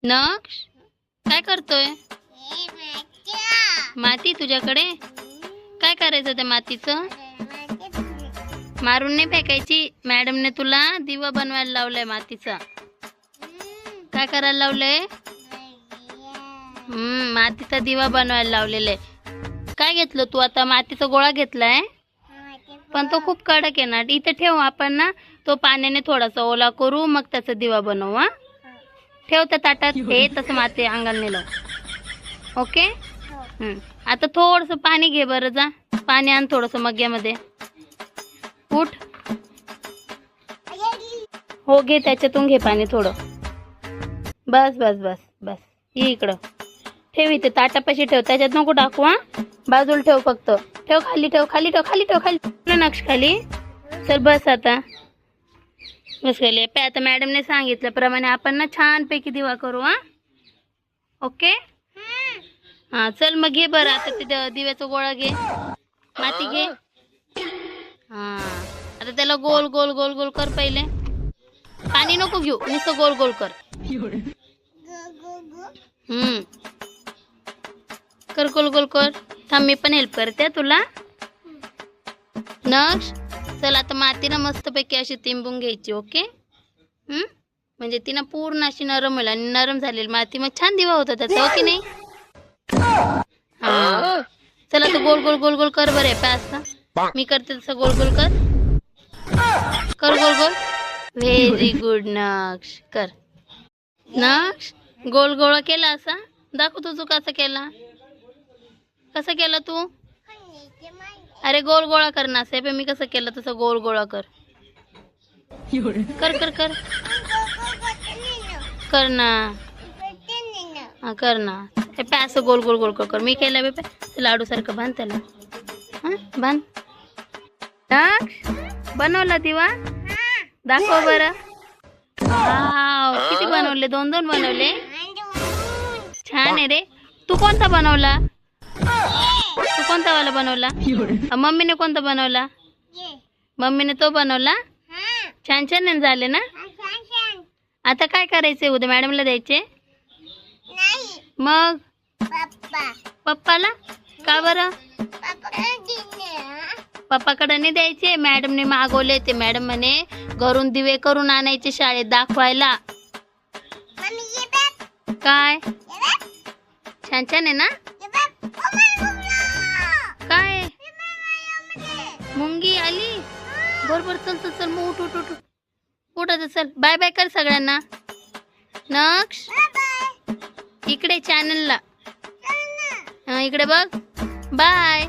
नक्ष काय करतोय? माती तुझ्याकडे? काय करायचं त्या मातीचं? मारून नाही फेकायची. मॅडमने तुला दिवा बनवायला लावलाय मातीचा. काय करायला लावलंय? मातीचा दिवा बनवायला लावलेला आहे. काय घेतलं तू आता? मातीचा गोळा घेतलाय, पण तो खूप कडक आहे ना. इथे ठेव, आपण ना तो पाण्याने थोडासा ओला करू, मग त्याचा दिवा बनवू. हा, ठेव त्या ताटात. हे तसं माती अंगाने लाव. ओके. आता थोडंसं पाणी घे बरं. जा पाणी आण थोडंसं मग्ग्यामध्ये. उठ. हो घे, त्याच्यातून घे पाणी थोडं. बस बस बस बस. ये इकडं. ठेव इथे ताटापाशी ठेव, त्याच्यात नको टाकू. हा, बाजूला ठेव फक्त. ठेव खाली, ठेव खाली, ठेव खाली, ठेव खाली. नक्ष खाली. चल बस आता. बस खाली. आता मॅडमने सांगितल्याप्रमाणे आपण ना छानपैकी दिवा करू. हा, ओके. हा चल मग घे बरं. आता ते दिव्याचा गोळा घे, माती घे. हा, आता त्याला गोल गोल गोल गोल कर. पहिले पाणी नको घेऊ, नुसतं गोल गोल कर. कर गोल गोल कर. थांब, मी पण हेल्प करते तुला. नक्ष चल आता माती ना मस्तपैकी अशी तिंबून घ्यायची. ओके. म्हणजे ती ना पूर्ण अशी नरम होईल, आणि नरम झालेली माती मग छान दिवा होता त्याचा. हो की नाही? हा चला आता गोल गोल गोल गोल कर बरं. पास मी करते तसं गोल गोल कर. कर गोल गोल. व्हेरी गुड नक्ष. कर नक्ष. गोल गोळा केला असा. दाखव तू कसा केला. कसा केला तू? अरे गोल गोळा कर ना. साहेब मी कसं केलं तसं गोल गोळा कर. कर कर कर कर ना. हा कर ना. हे असं गोल गोल गोल कर. मी केलं बे लाडू सारखं. बांध त्याला. हा बांध. बनवला दिवा? दाखव बरं. वाव, किती बनवले? 2-2 बनवले. छान आहे रे. तू कोणता बनवला? तू कोणता वाला बनवला? मम्मीने कोणता बनवला? मम्मीने तो बनवला. छान छान झाले ना. आता काय करायचंय? उद्या मॅडमला द्यायचे? मग पप्पाला का बरं? पप्पाकडे नाही द्यायचे. मॅडमने मागवले ते. मॅडम म्हणे घरून दिवे करून आणायचे शाळेत दाखवायला. काय छान छान आहे ना. काय मुंगी आली? बरोबर. चल चल चल मग. उठ उठ उठ उठ आता. चल बाय बाय कर सगळ्यांना. नक्ष इकडे चॅनलला. इकडे बघ. बाय.